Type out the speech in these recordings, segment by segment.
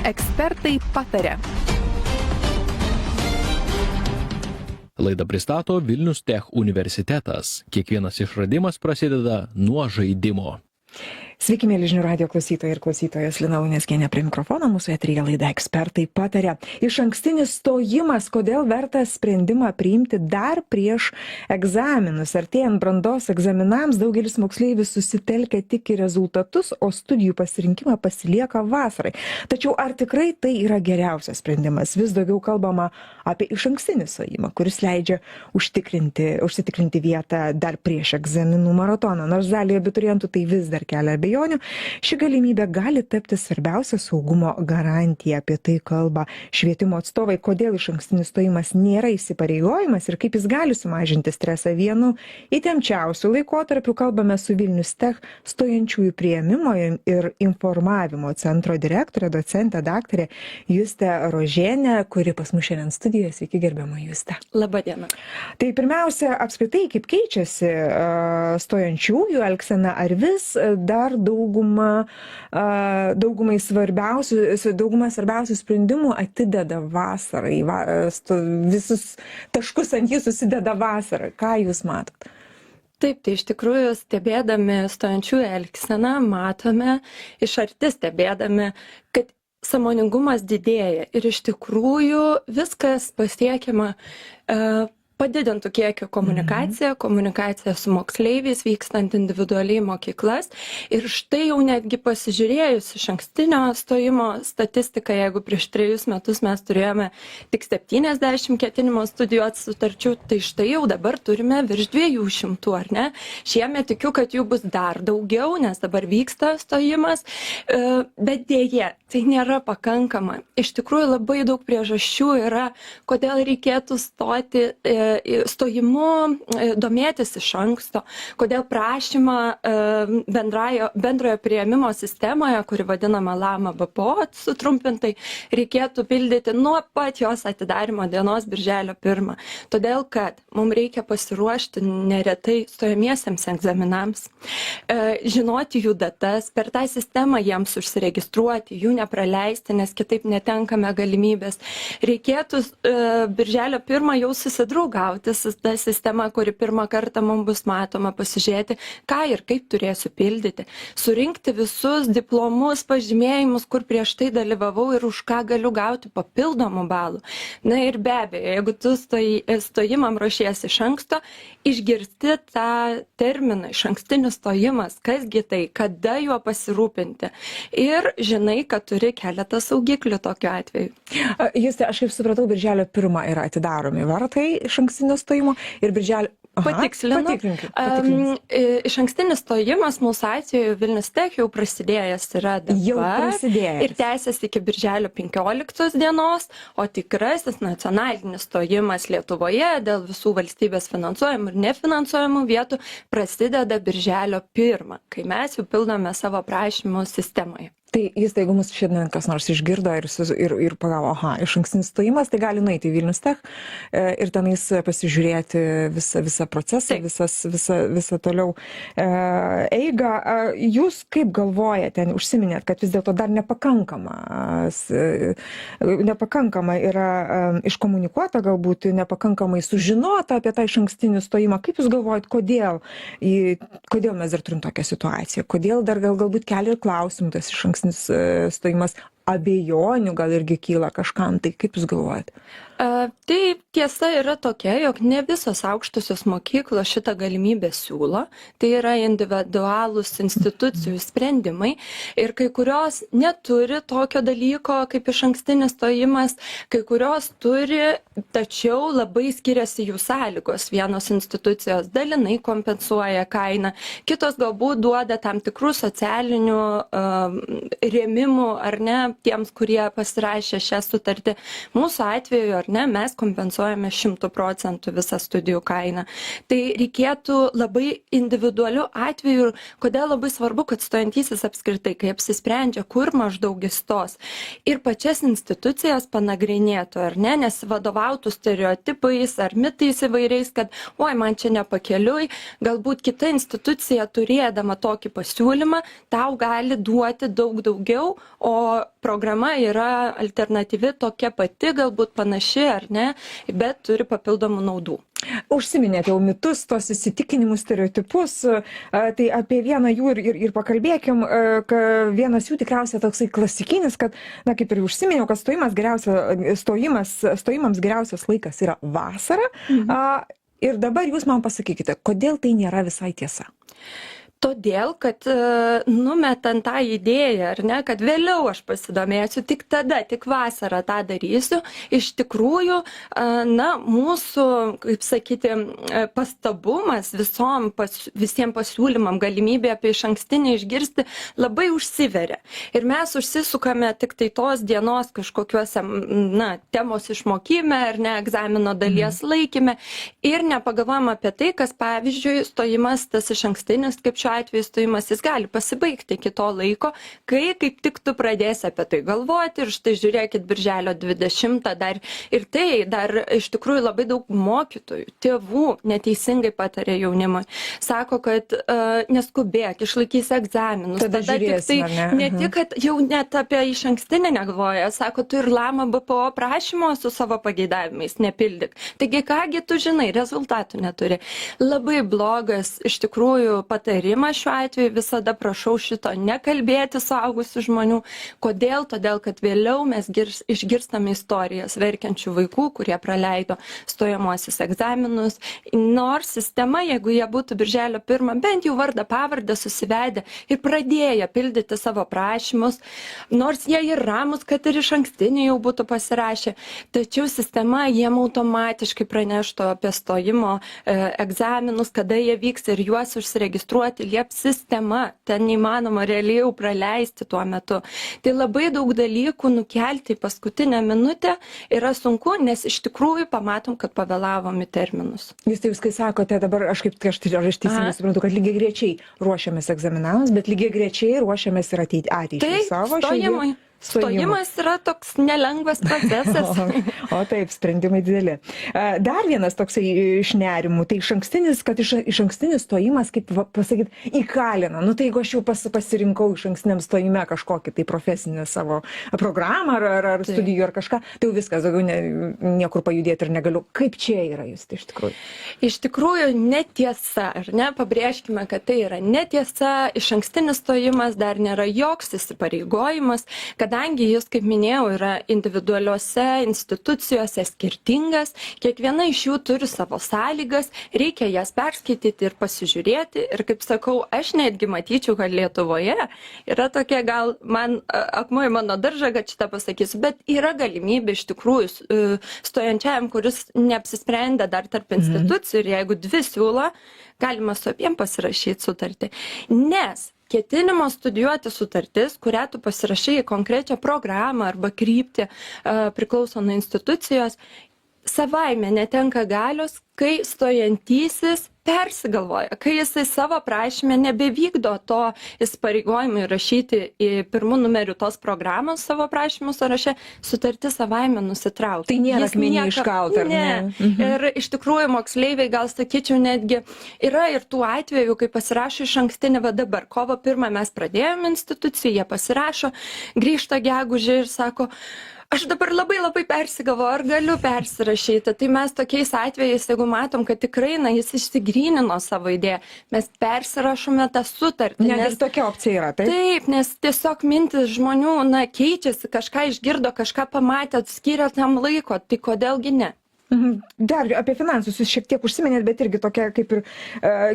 Ekspertai pataria. Laidą pristato Vilnius Tech universitetas. Kiekvienas išradimas prasideda nuo žaidimo. Sveiki, mėly žinių radijo klausytojai ir klausytojos, Lina Luneckienė prie mikrofono, mūsų eteryje laida Ekspertai pataria. Išankstinis stojimas, kodėl verta sprendimą priimti dar prieš egzaminus. Artėjant brandos egzaminams, daugelis moksleivių susitelkia tik į rezultatus, o studijų pasirinkimą pasilieka vasarai. Tačiau ar tikrai tai yra geriausias sprendimas? Vis daugiau kalbama apie išankstinį stojimą, kuris leidžia užsitikrinti vietą dar prieš egzaminų maratoną. Nors daliai abiturientų tai vis dar kelia abejonių, ši galimybė gali tapti svarbiausia saugumo garantija. Apie tai kalba švietimo atstovai, kodėl išankstinis stojimas nėra įsipareigojimas ir kaip jis gali sumažinti stresą. Vienu įtempčiausių laikotarpių kalbame su Vilnius Tech stojančiųjų priėmimo ir informavimo centro direktorė, docentė daktarė Justė Rožienė, kuri pas mus šiandien studijoje. Sveiki, gerbiama Justė. Labą dieną. Tai pirmiausia, apskritai, kaip keičiasi stojančiųjų elgsena, ar vis dar dauguma svarbiausių sprendimų atideda vasarai, visus taškus ant jų susideda vasarą. Ką jūs matot? Taip, tai iš tikrųjų stebėdami stojančiųjų elgseną, matome, iš arti stebėdami, kad sąmoningumas didėja ir iš tikrųjų viskas pasiekiama padidintų kiekio komunikacija su moksleiviais, vykstant individualiai mokyklas. Ir štai jau netgi pasižiūrėjus išankstinio stojimo statistiką, jeigu prieš 3 metus mes turėjome tik 70 ketinimo studijuoti sutarčių, tai štai jau dabar turime virš 200, ar ne? Šiemet tikiu, kad jų bus dar daugiau, nes dabar vyksta stojimas, bet dėje tai nėra pakankama. Iš tikrųjų labai daug priežasčių yra, kodėl reikėtų stoti stojimu, domėtis iš anksto, kodėl prašymą bendrojo priėmimo sistemoje, kuri vadinama LAMA BPO sutrumpintai, reikėtų pildyti nuo pat jos atidarimo dienos birželio 1. Todėl, kad mums reikia pasiruošti neretai stojamiesiems egzaminams, žinoti jų datas, per tą sistemą jiems užsiregistruoti, jų nepraleisti, nes kitaip netenkame galimybės. Reikėtų birželio 1 jau susidraugauti su ta sistema, kuri pirmą kartą mums bus matoma, pasižiūrėti, ką ir kaip turėsiu pildyti, surinkti visus diplomus, pažymėjimus, kur prieš tai dalyvavau ir už ką galiu gauti papildomų balų. Na ir be abejo, jeigu tu stojimam ruošiesi iš anksto, išgirsti tą terminą išankstinis stojimas, kasgi tai, kada juo pasirūpinti. Ir žinai, kad turi keletą saugiklių tokiu atveju. Juste, aš kaip supratau, birželio 1 yra atidaromi vartai išankstinio stojimo ir birželio... Patikslinu. Išankstinis stojimas mūsų atveju Vilnius Tech jau prasidėjęs yra dabar ir tęsiasi iki birželio 15 dienos, o tikrasis nacionalinis stojimas Lietuvoje dėl visų valstybės finansuojamų ir nefinansuojamų vietų prasideda birželio 1, kai mes jau pildome savo prašymų sistemoje. Tai jeigu mūsų šiandien kas nors išgirdo ir pagavo, išankstinis stojimas, tai gali nueiti į Vilnius Tech ir tenais pasižiūrėti visą procesą, visą toliau eigą. Jūs kaip galvojate, užsiminėt, kad vis dėlto dar nepakankama yra iškomunikuota, galbūt nepakankamai sužinota apie tą išankstinį stojimą. Kaip jūs galvojat, kodėl mes dar turim tokią situaciją? Kodėl dar galbūt kelia ir klausimų tas išankstinis stojimas, abejonių gal irgi kyla kažkam, tai kaip jūs galvojat? Tai tiesa yra tokia, jog ne visos aukštosios mokyklos šitą galimybę siūlo, tai yra individualūs institucijų sprendimai ir kai kurios neturi tokio dalyko kaip išankstinis stojimas, kai kurios turi, tačiau labai skiriasi jų sąlygos. Vienos institucijos dalinai kompensuoja kainą, kitos galbūt duoda tam tikrų socialinių rėmimų ar ne tiems, kurie pasirašė šią sutartį. Mūsų atveju ar ar ne, mes kompensuojame 100% visą studijų kainą. Tai reikėtų labai individualių atvejų, kodėl labai svarbu, kad stojantysis apskritai, kai apsisprendžia, kur maždaug įstos, ir pačias institucijas panagrinėtų, ar ne, nes vadovautų stereotipais ar mitais įvairiais, kad oi, man čia nepakeliui, galbūt kita institucija turėdama tokį pasiūlymą, tau gali duoti daug daugiau, o programa yra alternatyvi tokia pati, galbūt panaši ar ne, bet turi papildomų naudų. Užsiminėte jau mitus, tos įsitikinimus, stereotipus, tai apie vieną jų ir pakalbėkim, vienas jų tikriausiai toksai klasikinis, kad, na, kaip ir užsiminiau, kad stojimams geriausias laikas yra vasara. Ir dabar jūs man pasakykite, kodėl tai nėra visai tiesa? Todėl, kad numetant tą idėją, ar ne, kad vėliau aš pasidomėsiu, tik tada, tik vasarą tą darysiu, iš tikrųjų, na, mūsų, kaip sakyti, pastabumas visiems pasiūlymam, galimybė apie išankstinį išgirsti labai užsiveria. Ir mes užsisukame tik tai tos dienos kažkokiuose, na, temos išmokime, ar ne, egzamino dalies laikime ir nepagalvojam apie tai, kas, pavyzdžiui, stojimas tas išankstinis, kaip šiuo atveju stojimas, jis gali pasibaigti iki to laiko, kai kaip tik tu pradėsi apie tai galvoti ir štai žiūrėkit birželio 20 dar ir tai dar iš tikrųjų labai daug mokytojų, tėvų neteisingai patarė jaunimui. Sako, kad neskubėk, išlaikys egzaminus. Tada žiūrėsim, tik tai, ne tik, kad jau net apie išankstinę negalvoja, sako, tu ir lama BPO prašymo su savo pageidavimais nepildyk. Taigi, kągi tu žinai, rezultatų neturi. Labai blogas iš tikrųjų patarimas šiuo atveju, visada prašau šito nekalbėti suaugusių žmonių. Kodėl? Todėl, kad vėliau mes išgirstame istorijas verkiančių vaikų, kurie praleido stojamuosius egzaminus. Nors sistema, jeigu jie būtų birželio 1, bent jau vardą pavardę susivedę ir pradėję pildyti savo prašymus, nors jie ir ramus, kad ir išankstinį jau būtų pasirašę, tačiau sistema jiem automatiškai praneštų apie stojimo egzaminus, kada jie vyks ir juos užsiregistruoti, lieps sistema, ten neįmanoma realiai jau praleisti tuo metu. Tai labai daug dalykų nukelti į paskutinę minutę yra sunku, nes iš tikrųjų pamatom, kad pavėlavom į terminus. Jūs tai kai sakote dabar, aš teisingai suprantu, kad lygiai grečiai ruošiamės egzaminams, bet lygiai grečiai ruošiamės ir ateičiai savo. Stojimui. Stojimas yra toks nelengvas procesas. O taip, sprendimai dideli. Dar vienas toksai iš nerimų, tai išankstinis stojimas, kaip pasakyti, įkalina. Nu tai jeigu aš jau pasirinkau išankstiniam stojime kažkokį tai profesinį savo programą ar studijų ar kažką, tai jau viskas, daugiau niekur pajudėti ir negaliu. Kaip čia yra jūs tai iš tikrųjų? Iš tikrųjų netiesa, ar ne? Pabrėžkime, kad tai yra netiesa. Išankstinis stojimas dar nėra joks įsipareigojimas, kadangi jis, kaip minėjau, yra individualiuose institucijose skirtingas, kiekviena iš jų turi savo sąlygas, reikia jas perskaityti ir pasižiūrėti. Ir kaip sakau, aš netgi matyčiau, kad Lietuvoje yra tokia, gal man akmuo į mano daržą, kad šitą pasakysiu, bet yra galimybė iš tikrųjų stojančiajam, kuris neapsisprendė dar tarp institucijų ir jeigu dvi siūlo, galima su abiem pasirašyti sutartį. Nes ketinimo studijuoti sutartis, kurią tu pasirašai į konkrečią programą arba kryptį, priklauso nuo institucijos, savaime netenka galios, kai stojantysis persigalvoja, kai jisai savo prašyme nebevykdo to įsipareigojimo įrašyti į pirmų numerių tos programos savo prašymų sąraše, sutartis savaime nusitraukia. Tai nėra akmenį iškalta, ar ne? Ir iš tikrųjų moksleiviai, gal sakyčiau, netgi yra ir tų atvejų, kai pasirašo išankstinį, va dabar kovo 1 mes pradėjome instituciją, jie pasirašo, grįžta gegužę ir sako, aš dabar labai persigalvoju, ar galiu persirašyti. Tai mes tokiais atvejais, jeigu matom, kad tikrai, na, jis išsigrynino savo idėją, mes persirašome tą sutartį. Nes tokia opcija yra, taip? Taip, nes tiesiog mintis žmonių, na, keičiasi, kažką išgirdo, kažką pamatė, skiria tam laiko, tai kodėlgi ne? Dar apie finansus jūs šiek tiek užsiminėt, bet irgi tokia kaip ir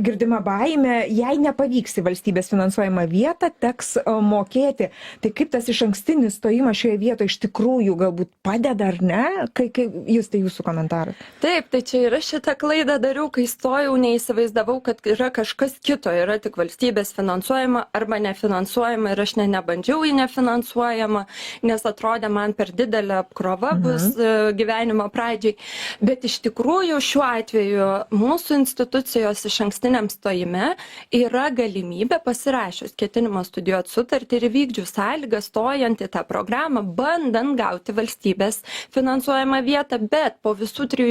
girdima baimė, jei nepavyks į valstybės finansuojamą vietą, teks mokėti. Tai kaip tas išankstinis stojimas šioje vietoje iš tikrųjų galbūt padeda ar ne? Jūs tai jūsų komentaras. Taip, tai čia yra šitą klaidą dariau, kai stojau, neįsivaizdavau, kad yra kažkas kito, yra tik valstybės finansuojama arba nefinansuojama ir aš nebandžiau į nefinansuojamą, nes atrodė man per didelė apkrova bus gyvenimo pradžiai. Bet iš tikrųjų šiuo atveju mūsų institucijos išankstiniam stojime yra galimybė pasirašius ketinimo studijuoti sutartį ir įvykdžius sąlygas stojant į tą programą, bandant gauti valstybės finansuojamą vietą, bet po visų 3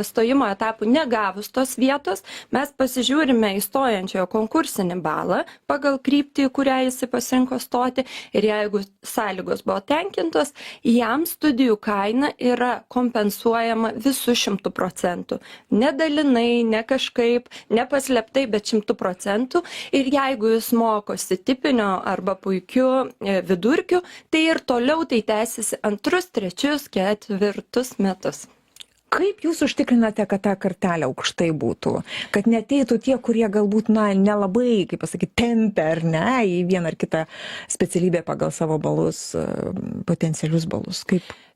stojimo etapų negavus tos vietos, mes pasižiūrime į stojančiojo konkursinį balą pagal kryptį, kurią jis pasirinko stoti ir jeigu sąlygos buvo tenkintos, jam studijų kaina yra kompensuojama visų 100%. Ne dalinai, ne kažkaip, ne paslėptai, bet 100%. Ir jeigu jis mokosi tipinio arba puikiu vidurkiu, tai ir toliau tai tęsiasi 2, 3, 4 metus. Kaip jūs užtikrinate, kad ta kartelė aukštai būtų? Kad neteitų tie, kurie galbūt, nelabai, kaip pasakyti, tempia ar ne, į vieną ar kitą specialybę pagal savo balus, potencialius balus?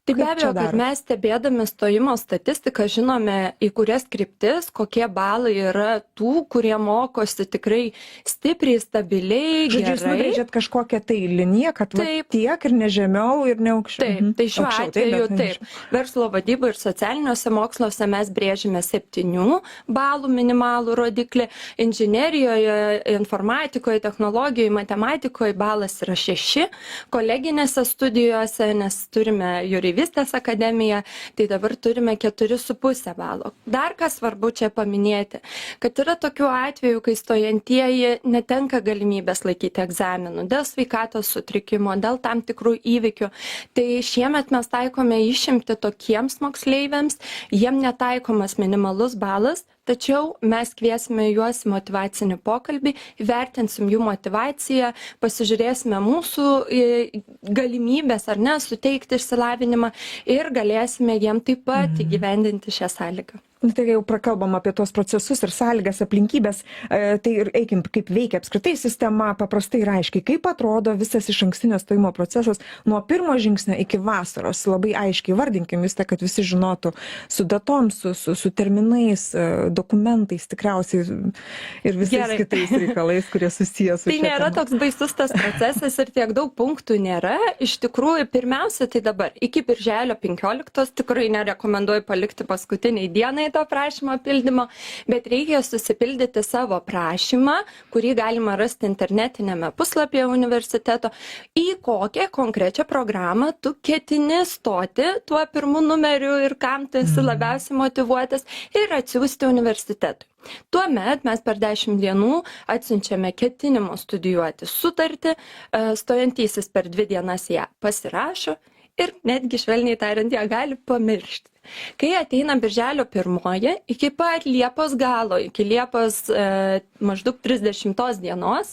Tai be abejo, kad mes stebėdami stojimo statistiką žinome, į kurias kryptis, kokie balai yra tų, kurie mokosi tikrai stipriai, stabiliai, gerai. Žodžiu, jūs nubrėžėt kažkokią tai liniją, kad tiek ir ne žemiau ir ne aukščiau. Taip, tai šiuo atveju taip. Verslo vadyboje ir socialiniuose moksluose mes brėžime 7 balų minimalų rodiklį. Inžinerijoje, informatikoje, technologijoje, matematikoje balas yra 6. Koleginėse studijose, nes turime jūreivystės akademiją, tai dabar turime 4,5 balo. Dar ką svarbu čia paminėti, kad yra tokių atvejų, kai stojantieji netenka galimybės laikyti egzaminų dėl sveikatos sutrikimo, dėl tam tikrų įvykių. Tai šiemet mes taikome išimtį tokiems moksleiviams, jiem netaikomas minimalus balas, tačiau mes kviesime juos į motyvacinį pokalbį, įvertinsim jų motyvaciją, pasižiūrėsime mūsų galimybės ar ne suteikti išsilavinimą ir galėsime jiem taip pat įgyvendinti šią sąlygą. Tai jau prakalbam apie tuos procesus ir sąlygas, aplinkybės, tai ir eikim, kaip veikia apskritai sistema, paprastai ir aiškiai, kaip atrodo visas išankstinio stojimo procesas nuo pirmo žingsnio iki vasaros. Labai aiškiai vardinkim viską, kad visi žinotų su datom, su terminais, dokumentais tikriausiai ir visais kitais reikalais, kurie susijęs su tai nėra toks baisus tas procesas ir tiek daug punktų nėra. Iš tikrųjų, pirmiausia, tai dabar iki birželio 15 tikrai nerekomenduoju palikti paskutiniai dienai to prašymo pildymo, bet reikia susipildyti savo prašymą, kurį galima rasti internetinėme puslapyje universiteto, į kokią konkrečią programą tu ketini stoti tuo pirmu numeriu ir kam tu esi labiausiai motyvuotas ir atsiųsti universitetui. Tuomet mes per 10 dienų atsiunčiame ketinimo studijuoti sutartį, stojantysis per 2 dienas ją pasirašo ir netgi švelniai tariant ją gali pamiršti. Kai ateina birželio 1 iki pat Liepos galo, iki Liepos maždaug 30 dienos,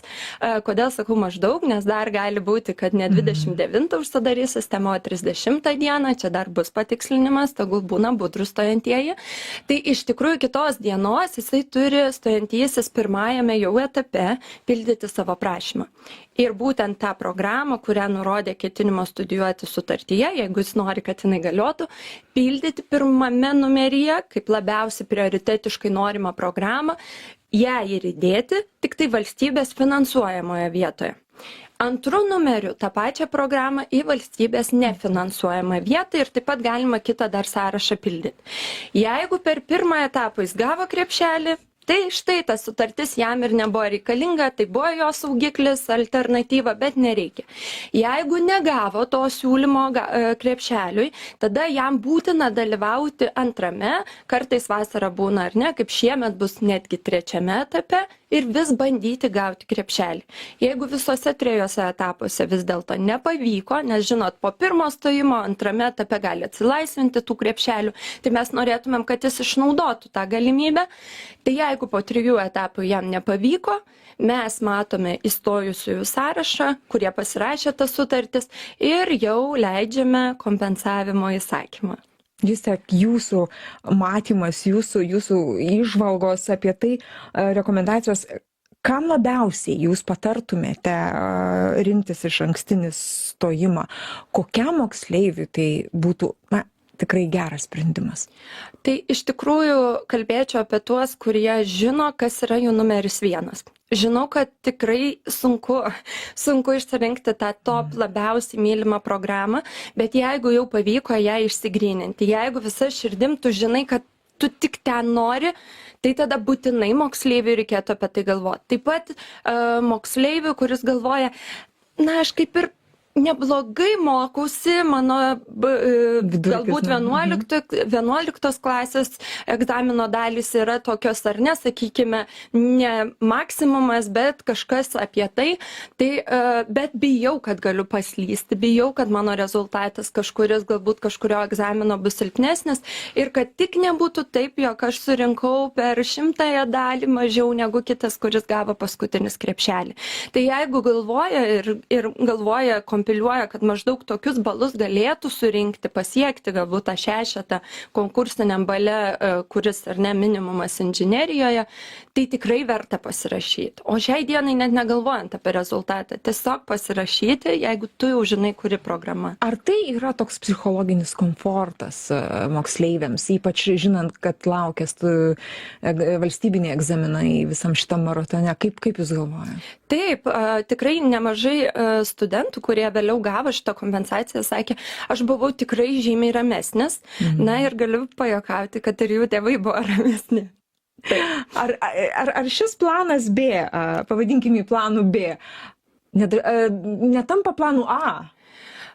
kodėl sakau maždaug, nes dar gali būti, kad ne 29 užsidarys sistema, o 30 dieną, čia dar bus patikslinimas, tegul būna budrus stojantieji. Tai iš tikrųjų kitos dienos jisai turi stojantysis pirmajame jau etape pildyti savo prašymą. Ir būtent tą programą, kurią nurodė ketinimo studijuoti sutartyje, jeigu jis nori, kad jinai galiotų, pildyti pirmame numeryje, kaip labiausiai prioritetiškai norimą programą, ją ir įdėti tik tai valstybės finansuojamoje vietoje. Antru numeriu tą pačią programą į valstybės nefinansuojamą vietą ir taip pat galima kitą dar sąrašą pildyti. Jeigu per pirmą etapą jis gavo krepšelį, tai štai ta sutartis jam ir nebuvo reikalinga, tai buvo jo saugiklis, alternatyva, bet nereikia. Jeigu negavo to siūlymo krepšeliui, tada jam būtina dalyvauti antrame, kartais vasara būna ar ne, kaip šiemet bus netgi 3 etape ir vis bandyti gauti krepšelį. Jeigu visose 3 etapuose vis dėlto nepavyko, nes žinot, po pirmo stojimo antrame etape gali atsilaisvinti tų krepšelių, tai mes norėtumėm, kad jis išnaudotų tą galimybę. Tai jeigu po 3 etapų jam nepavyko, mes matome įstojusiųjų sąrašą, kurie pasirašė tas sutartis ir jau leidžiame kompensavimo įsakymą. Juste, jūsų matymas, jūsų įžvalgos apie tai, rekomendacijos, kam labiausiai jūs patartumėte rinktis išankstinį stojimą? Kokiam moksleiviui tai būtų, tikrai geras sprendimas? Tai iš tikrųjų kalbėčiau apie tuos, kurie žino, kas yra jų numeris 1. Žinau, kad tikrai sunku išsirinkti tą top labiausiai mylimą programą, bet jeigu jau pavyko ją išsigryninti, jeigu visa širdim tu žinai, kad tu tik ten nori, tai tada būtinai moksleiviui reikėtų apie tai galvoti. Taip pat moksleiviui, kuris galvoja, aš kaip ir neblogai mokausi, mano galbūt 11 klasės egzamino dalys yra tokios ar ne, sakykime, ne maksimumas, bet kažkas apie tai, bet bijau, kad galiu paslysti, bijau, kad mano rezultatas galbūt kažkurio egzamino bus silpnesnis ir kad tik nebūtų taip, jog aš surinkau per 100 dalį mažiau negu kitas, kuris gavo paskutinis krepšelį. Tai jeigu galvoja ir galvoja kompiliuoja, kad maždaug tokius balus galėtų surinkti, pasiekti galbūt tą 6 konkursiniam bale, kuris ar ne minimumas inžinerijoje, tai tikrai verta pasirašyti. O šiai dienai net negalvojant apie rezultatą, tiesiog pasirašyti, jeigu tu jau žinai, kuri programa. Ar tai yra toks psichologinis komfortas moksleiviams, ypač žinant, kad laukės valstybiniai egzaminai visam šitam maratone? Kaip jūs galvojate? Taip, tikrai nemažai studentų, kurie vėliau gavo šitą kompensaciją, sakė, aš buvau tikrai žymiai ramesnis. Na ir galiu pajuokauti, kad ir jų tėvai buvo ramesni. Ar šis planas B, pavadinkim jį planu B, netampa planu A?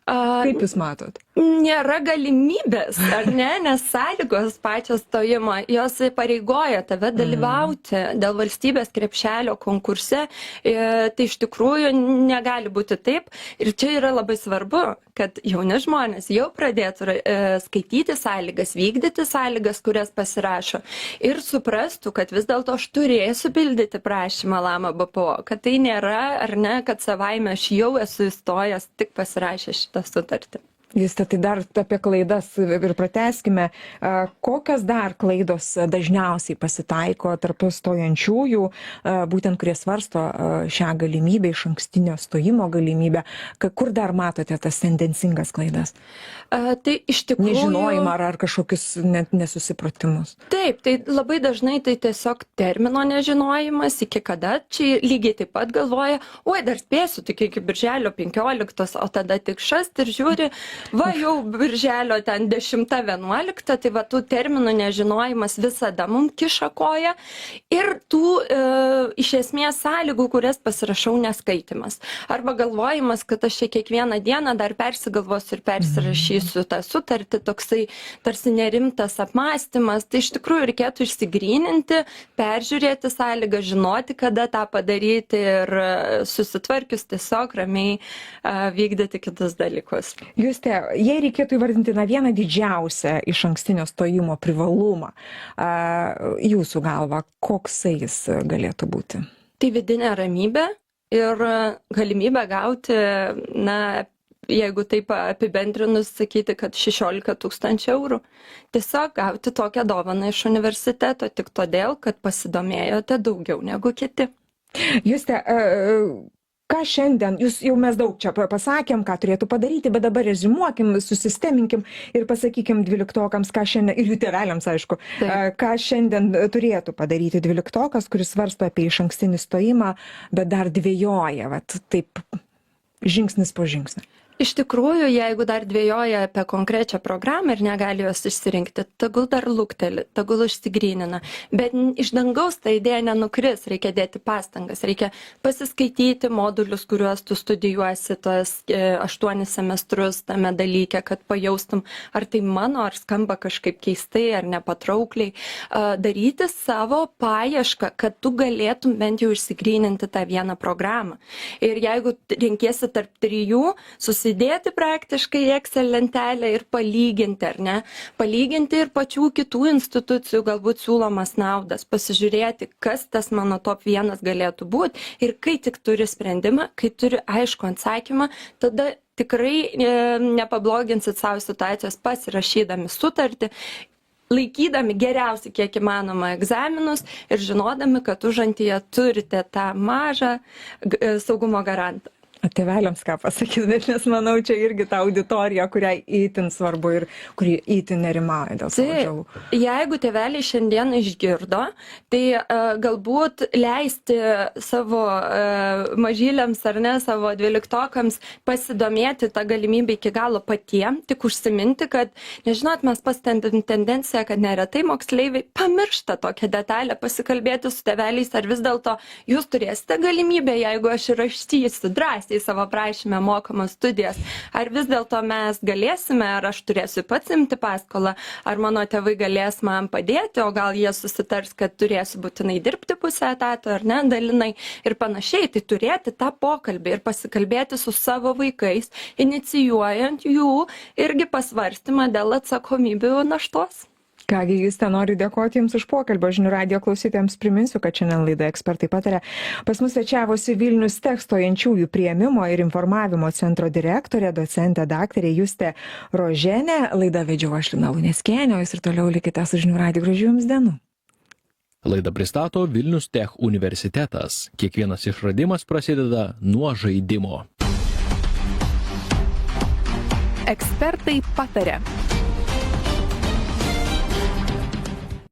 Kaip jūs matot? Nėra galimybės, ar ne, nes sąlygos pačios stojimo, jos pareigoja tave dalyvauti dėl valstybės krepšelio konkurse, tai iš tikrųjų negali būti taip. Ir čia yra labai svarbu, kad jauni žmonės jau pradėtų skaityti sąlygas, vykdyti sąlygas, kurias pasirašo ir suprastų, kad vis dėlto aš turėsiu pildyti prašymą LAMA BPO, kad tai nėra, ar ne, kad savaime aš jau esu įstojęs, tik pasirašęs šitą sutartį. Juste, tai dar apie klaidas ir pratęskime. Kokios dar klaidos dažniausiai pasitaiko tarp stojančiųjų, būtent kurie svarsto šią galimybę, išankstinio stojimo galimybę? Kur dar matote tas tendencingas klaidas? Tai iš tikrųjų... Nežinojimą ar kažkokius nesusipratimus? Taip, tai labai dažnai tai tiesiog termino nežinojimas, iki kada. Čia lygiai taip pat galvoja, dar spėsiu tik iki birželio 15, o tada tik šast ir žiūri, jau birželio ten 10-11, tai tų terminų nežinojimas visada mums kiša koją ir tų iš esmės sąlygų, kurias pasirašau, neskaitimas. Arba galvojimas, kad aš čia kiekvieną dieną dar persigalvosiu ir persirašysiu tą sutartį, toksai tarsi nerimtas apmąstymas. Tai iš tikrųjų reikėtų išsigryninti, peržiūrėti sąlygą, žinoti, kada tą padaryti ir susitvarkius tiesiog ramiai vykdyti kitus dalykus. Juste, jei reikėtų įvardinti vieną didžiausią išankstinio stojimo privalumą, jūsų galva, koksai jis galėtų būti? Tai vidinė ramybė ir galimybė gauti, jeigu taip apibendrinus, sakyti, kad 16 000 eurų. Tiesiog gauti tokią dovaną iš universiteto tik todėl, kad pasidomėjote daugiau negu kiti. Juste, ką šiandien, jau mes daug čia pasakėm, ką turėtų padaryti, bet dabar rezimuokim, susisteminkim ir pasakykim 12-okams, ką šiandien, ir jų tėveliams, aišku, ką šiandien turėtų padaryti 12-okas, kuris svarsto apie išankstinį stojimą, bet dar dvejoja, taip, žingsnis po žingsnio. Iš tikrųjų, jeigu dar dvejoja apie konkrečią programą ir negali jos išsirinkti, tegul dar lukteli, tegul išsigrynina. Bet iš dangaus ta idėja nenukris, reikia dėti pastangas, reikia pasiskaityti modulius, kuriuos tu studijuosi, tos 8 semestrus tame dalyke, kad pajaustum, ar tai mano, ar skamba kažkaip keistai, ar nepatraukliai. Daryti savo paiešką, kad tu galėtum bent jau išsigryninti tą vieną programą. Ir jeigu renkiesi tarp 3, susidėti praktiškai į Excel lentelę ir palyginti, ar ne? Palyginti ir pačių kitų institucijų galbūt siūlomas naudas, pasižiūrėti, kas tas mano top 1 galėtų būti ir kai tik turi sprendimą, kai turi aišku atsakymą, tada tikrai nepabloginsit savo situacijos pasirašydami sutartį, laikydami geriausiai kiek įmanoma egzaminus ir žinodami, kad užantyje turite tą mažą saugumo garantą. Tėveliams ką pasakyti, nes manau, čia irgi ta auditorija, kuriai įtin svarbu ir kuri įtin nerimauja dėl savo tėvų. Jeigu tėveliai šiandien išgirdo, tai galbūt leisti savo mažyliams ar ne, savo 12-okams pasidomėti tą galimybę iki galo patiem, tik užsiminti, kad, nežinot, mes pastebim tendenciją, kad neretai moksleiviai pamiršta tokią detalę, pasikalbėti su tėveliais, ar vis dėlto jūs turėsite galimybę, jeigu aš įrašysiu drąsiai į savo prašymę mokamas studijas, ar vis dėlto mes galėsime, ar aš turėsiu pats imti paskolą, ar mano tėvai galės man padėti, o gal jie susitars, kad turėsiu būtinai dirbti pusę etato, ar ne, dalinai ir panašiai. Tai turėti tą pokalbį ir pasikalbėti su savo vaikais, inicijuojant jų irgi pasvarstymą dėl atsakomybių naštos. Kągi, Juste, noriu dėkoti Jums už pokalbį. Žinių radijo klausytojams priminsiu, kad šiandien laida Ekspertai pataria. Pas mus svečiavosi Vilnius Tech stojančiųjų priėmimo ir informavimo centro direktorė, docentė daktarė Justė Roženė. Laidą vedžiau aš, Lina Luneckienė, o jūs ir toliau likite su Žinių radiju. Gražių Jums dienų. Laidą pristato Vilnius Tech universitetas. Kiekvienas išradimas prasideda nuo žaidimo. Ekspertai pataria.